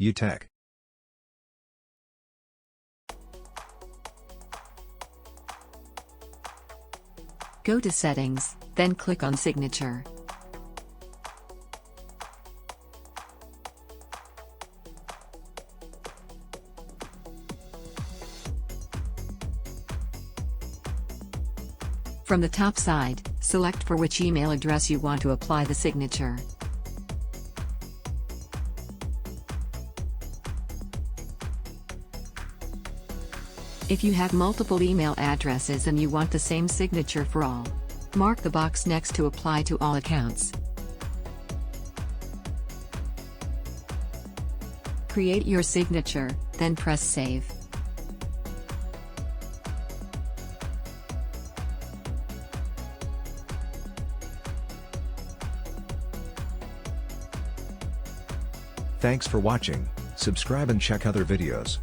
uTech. Go to Settings, then click on Signature. From the top side, select for which email address you want to apply the signature. If you have multiple email addresses and you want the same signature for all, mark the box next to Apply to all accounts. Create your signature, then press Save. Thanks for watching. Subscribe and check other videos.